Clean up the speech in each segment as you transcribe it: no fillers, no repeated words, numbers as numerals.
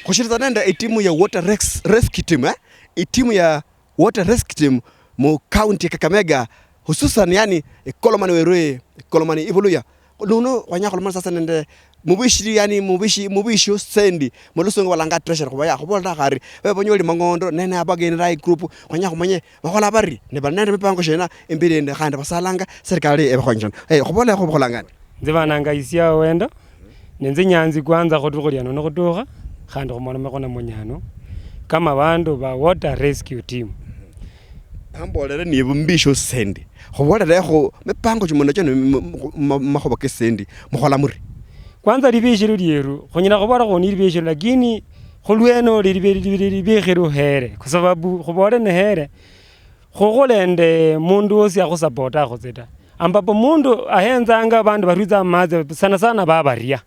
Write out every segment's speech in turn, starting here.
Kushiriza nende timu ya water rescue team timu ya water rescue team mu county ya Kakamega hususan yani Ikolomani wewe Ikolomani ibuluya nuno wanyakolomani sasa nende mubishi yani mubishi sendi mulusongo walanga treasure kubaya kubolda kari we bonyoli mangondo nene abageni rai group wanyakomanye bakola bari ne banende bipango shena imbirende khanda basalanga serikali ebakhonjana kubola khubukholanga nzibananga Isiaho Wendo nenze nyanzi kwanza khotukhulya no khotukha khandi khumona mekona munyano kama bandu ba water rescue team ambolere ni bumbisho sendi khobolere kho mepango chimono chano makhoba ke sendi mukhola muri kwanza libishiro lyeru khonyina khobora khoni libishiro lakini khulweno libishiro here kwa sababu khobore ne here khogolende mundu osi akhosupporta khotseta ambapo mundu ahenzanga bandu barwiza amaze sana babaria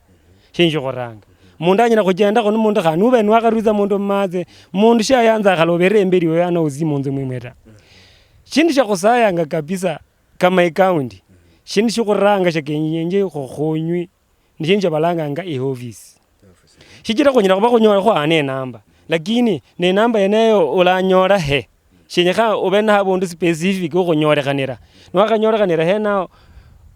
shinjo khoranga mundu anyina kugenda khono mundu khanu bene wakarwiza mundu amaze mundu shayanza khalobere emberi yo yana uzimunze mwimweta shindu shakhosayanga kabisa kama account shindu shokhoranga shakenyenje khokhonywi nishinja balanga nga office shijira khonyira kuba khonyola kho ane namba lakini ne namba yeneyo ulanyora he shinyakha ubena habundu specific khonyorekhanira nwakanyorekhanira he na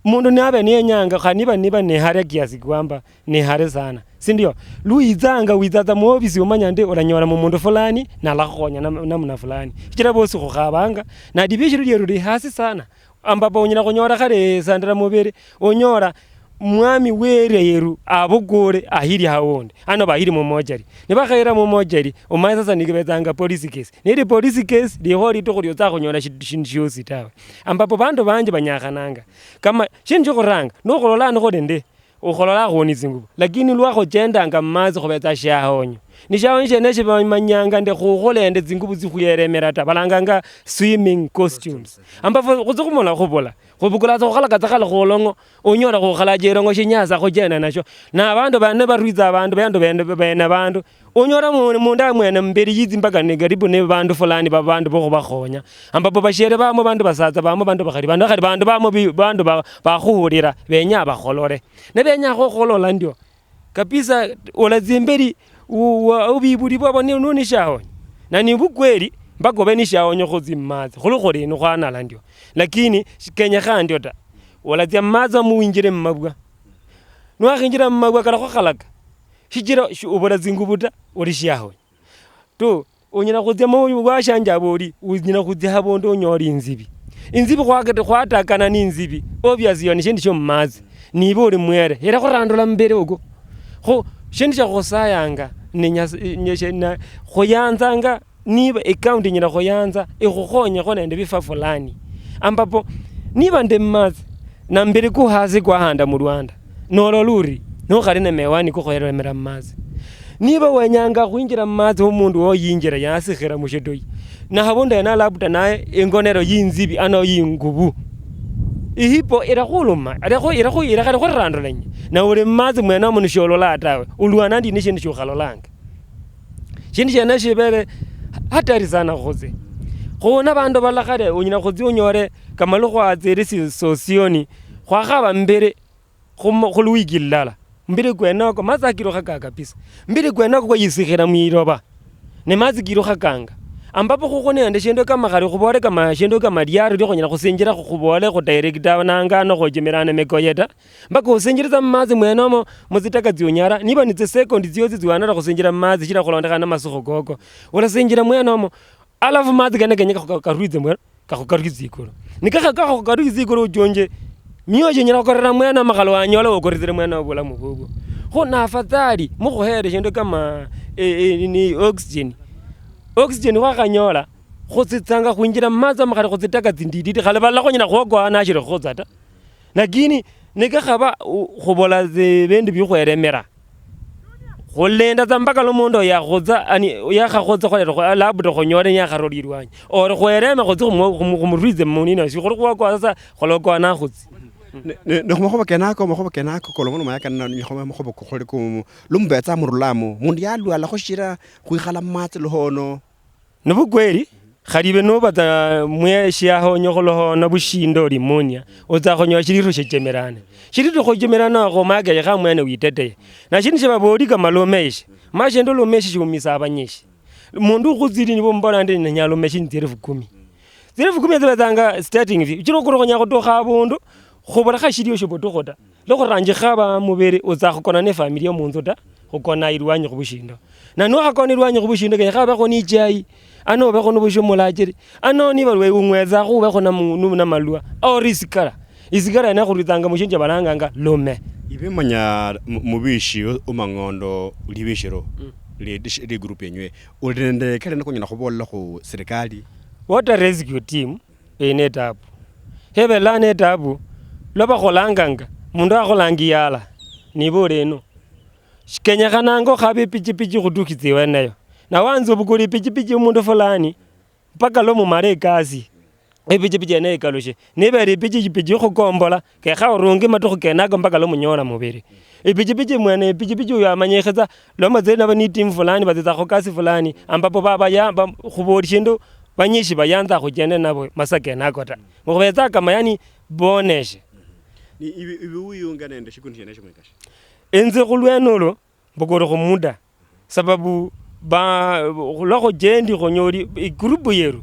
mundu nabe niyenyanga khaniba ne hare kiasi kwamba ne hare sana sindio luizanga wizaza mu office umanya ndi ulanyora mu mundu fulani na lakhonya namuna fulani shijira bosi khokhabanga na division lyeru hasi sana ambapo unyina khonyora khare sandra mubere onyora mwami were yeru abugore ahiri hawonde ano bahiri mu mojari nibakhaira mu mojari umaye sasa nikibezanga police case niri police case lihori to khulyo tsa khonyona shindu sitawe ambapo bandu banje banyakhananga kama shindu khoranga no kholola no khodende ukholola khoni zingubo lakini lwakho jendanga mazi khobetsa shahonyo nishawonje neshe bamanyanga nde khukholende zingubo zikhuyeremera ta balanganga swimming costumes ambapo khuzukumola khobola khubukula tsa khala katsa khala kholongo onyola khokhala jerongo shinyaza khojena nasho na abandu bane barwiza abandu bene bandu onyola mundu amwene mberi yizi mpaka negaribu ne bandu fulani babandu bokho bakhonya ambapo bashere bamo bandu basaza bamo bandu bakhali bandu bamo bandu bakhuhulira benya bakholore ne benya khokholola ndio kabisa olazimberi ubibuli babo ni shaho na ni bukweli mpaka beni shaho nyoko zimazi khulukhole no khwana ndio lakini Kenya khandio ta wala zamaza muinjire mmabwa nwakhinjira mmabwa kala khokhalaka shijira ubora zingubuta uri shaho to onyina khudzya mu bashanja bori unyina khudzya habondo onyori inzibi khwakete khwatakana ni inzibi obviously yoni shindi sho mmazi nibo uri mwere era khorandola mbere ugo kho shindu shakhosayanga ninyashena khoyanzanga niba account nyira khoyanza ikhukhonya khonende bifa fulani ambapo niba ndemazi na mbere ku hasi kwa handa mu Rwanda nololuri no kharine mewani ko khoyeremera mazi niba wenyanga khwinjira mazi umundu wo yinjira yasikhira mushedoyi na habonda na labuta naye ingonero yinzibi ano yingubu ihipo irakhuluma irakhali khorandolanye na uri mazi mwena mu nsholola atawe ulwana ndi nishindu shokhalolanga shindu shena shibere hatari sana khoze khona bandu balakhare unyina khozi unyore kamalo khwazerisi sosioni khwakhaba mbere khuluigilala mbere kwenako mazakiro khaka kabisa mbere kwenako kwa yisikhira mwiroba ne mazikiro khakanga ambapo khukone ande shendo kama khari khubore kama shendo kama diaro liko nyina khusinjira khubole khu director nangano khojemerana mekoyeta mbako khusinjiriza mazi mwenomo muzitaka zionyara niba nitse second ziyozi ziwanara khusinjira mazi chira khulondekana masukho gogo wala sinjira mwenomo alafu mazi kene kenye karwize mweno kakharwizikoro nikakha kakharwizikoro jonje miyoje nyina korera mwena makalo wanyola okorizire mwena obula mubugo kho na afadhali mukhohere shendo kama ni oxygen wakanyola khotsitsanga khwinjira maza makhari khotsitaka zindidi khale balakho nyina khogwa na shire khotsata lakini nekakhaba khobola zebendu bikhweremera kholenda zambaka lo mondo ya khotsa ani ya khotsa kholera labuto khonyore nya kharolirwanya or khwereme khotsa khumurize munina shi kholo kwa sasa kholokwa na khotsi ne khomokhoba kenako kolomono mayaka nna khomokhoba khole ko lumbetsa murulamo mundu ya lwa la khoshira khwikhala matse lehono nobukweli kharibe no bata mwe Isiaho nyokolo na bushindo limonia oza khonyo shiriro shechemerane shiriro khochemerana go maga ya mwene witete na shini shebabodi kamalomeshe mashendo lomeshe shumisa abanyeshi mundu khuziri nibo mbona ndi nyalomeshe nzire 10 zebazanga starting vi chiro khoronya go toga abundu khobora khashiriyo shoboto khota le go ranje khaba mubere oza khokona ne family omunzo ta khokona irwanyi go bushindo na no akona irwanyi go bushindo ke khaba go ni jai ano ba gono busho molajeri ano ni balwe ungweza go ba gona munu na malua o isikara na go ritanga mushinje balanganga lome ibe manya mubishi umangondo libishiro le group yenywe ulende kale nako nyina go bolla go serikali water rescue team enetabu hebe la netabu loba golanganga mundu agolangiyala nibo reno Kenya kanango khabe pichipichi kudukiziwe nayo na wanzo bukuri pichipichi umundu fulani mpaka lo mumare ikasi epichipichi ene ikaloshe nibere pichipichi khukombola ke khawrungi matokho kenaga mpaka lo munyora mubiri epichipichi mwene pichipichi uyo amanyekeza lo mazena bani team fulani bazeza khokasi fulani ambapo baba ya khubori shindu banyishi bayanza khujende nabo masake nakota ngobeza kama yani boneshe ni ibi uyunga nende shikundi yeneshe mwekashi enze khulwenolo bokoro khumuda sababu ba lokho jendi khonyori group yeru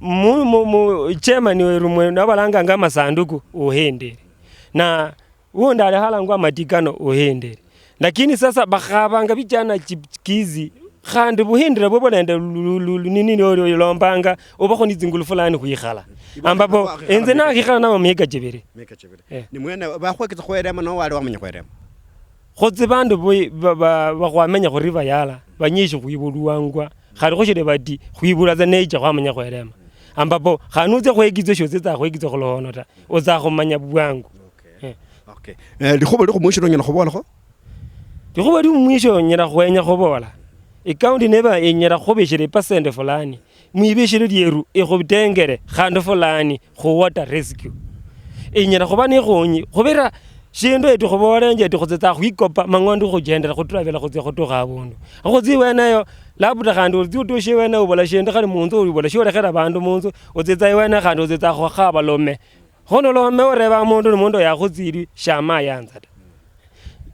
mu chairman weru mwe nabalanga ngama sanduku ohendere na wonda halangwa matikano ohendere lakini sasa bakhabanga bijana kizi khandi buhindira bobo nende nini lombanga obakho nizingulu fulani khuyikhala ambapo enze na khikhala na meka jebere ni mwene ba khwekitsa khwerema no wali wamenya khwerema khotse bandu ba khwamenya khuriva yala banyishi khuyibuluwangwa khali khoshire badi khuyibula za nature khwamenya khwerema ambapo khanuze khwekizo shose tsa khwekizo kholono ta oza khomanya bwangu okay likhobo likho mwisho nyina khobola kho likhobo li mwisho nyina khwenya khobola ikaunti neba enyera khobeshire percent fulani muibeshire lyeru ekhobitengere khando fulani khu water rescue enyera khobane khonyi khobera shindo etu khobolenje etu khotsa khwikopa mangondo khojendera khotravela khotse khotoga abundu khotsi wenayo labuda khando utu shiwena ubola shindo khali munzo ubola shore khera bandu munzo otsetsa wena khando otsetsa khaba lome khono lome oreba mundu mundu ya khotsiri shama yanza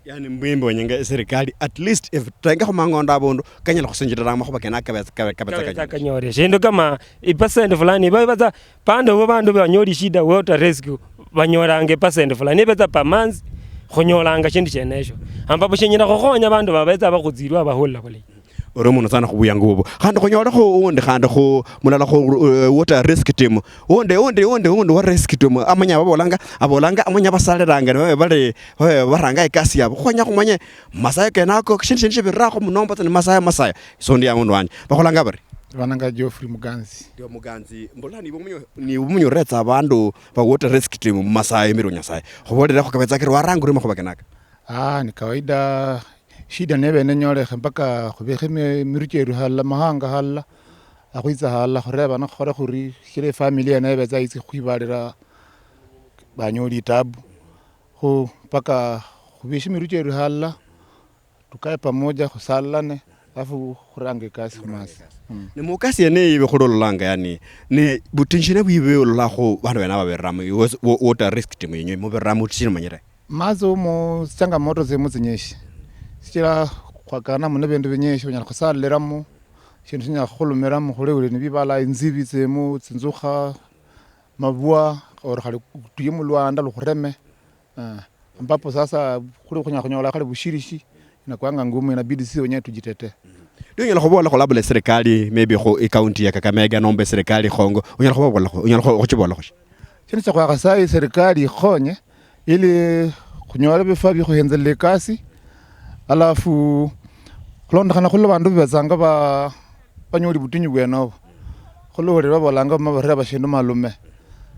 yani mbimbo nyinga serikali at least if tanga khumangondo abundu kanyala khusenjira makhoba kena kabetsa kanyore shindo kama percent fulani baza pando bandu banyori shida water rescue banyorange percent fulani beza per month khonyolanga shindu chenesho ambapo shenyina khokhonya bandu babeza bakhuzirwa baholla bole oromuno sana khubuyanga bobo khandi khonyola kho onde khandi kho mulala kho water rescue team onde wa rescue team amanya abolanga amanya basaliranga bale baranga ikasi yabo khonya khumanye masaya kenako shindu birakho munomba tsene masaya so ndi amundu wanje bakholanga bari bananga Muganzi ndio Muganzi mbolani ni umunyoretsa abantu ba water rescue team masaya emiro nyasaye khobolera kho kabetsa kire warangu rimo khobakenaka ni kawaida shida nebe nenyole mpaka khobekhe mirucheru hala mahanga hala akhwitsa hala khoreba na khore khuri khire family nebe tsa itsi khwibalira banyoli tabu ho mpaka khobeshe mirucheru hala tukae pamoja khusalane afu khurange kasi khumasi ni mukasi ene ibe khulolanga yani ni butinshine bwibe la go bana bana ba berama water rescue team yenye mo berama tsino manyere mazo mo tsanga moto ze mutsinyeshi sira khwakana mo nebendo benyesho nyala khusalleramo shintu nya khulumeramo khulewele ni bibala inzibi tsemo tsinzukha mabua or khali tuyimulwanda lukhureme ambapo sasa khuli khunyola khali bushirishi na kwanga ngumu inabidi sisi wenyewe tujitete Unyala khobola kho labule serikali maybe kho county ya Kakamega nombe serikali khongo unyala khobola unyala khochibola kho chini cha kwa kasai serikali khonye ili khunyola bifabi khohenzelele kasi alafu khulonda khana khulwa bandu bezanga banyoli butinyu bwenobo khulore babolanga mabareba shindu malume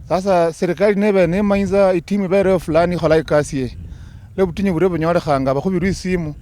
sasa serikali nebe ne mainza itimu bare fulani khola ikasi le butinyu bure bunyole khanga bakhubiru isimu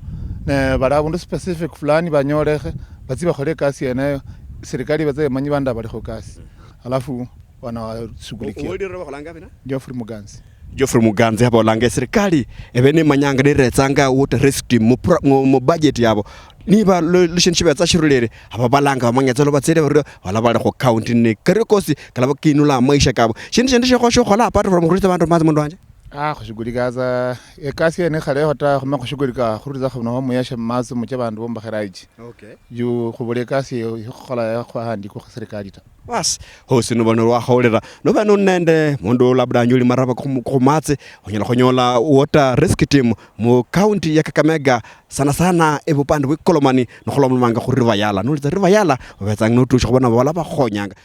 ne barabundu specific fulani banyolehe baziba khole kasi enayo serikali baze manyi banda bali khokasi alafu wana shughulikia Wodi roba kholanga bina Geoffrey Muganzi Geoffrey Muganzi hapa olanga serikali ebene manyanga diretsanga water rescue mu budget yabo niba relationship ya shirulere aba balanga bamanyetselo batsele hore wala bale go count ne kerikosi kala bakinula maisha kabo shindi go shogola apart from khurulitsa bandu mmatsi mundu wanje khushugulikaza ekasi ene khale hota khuma khushugulika khurulitsa khona ho muyashe mmatsi mu bandu bombakheraji yu khubula ekasi khokhola khandi ko serikali ta bas ho sino bono wa kholera no ba no nende mundu labda nyuli maraba khumatsi khonyola water rescue team mu county ya Kakamega sana ebupande bw'ikolomani no khulomanga khuriva yala no litsa riva yala betsa ngno tusho bona bala ba khonyanga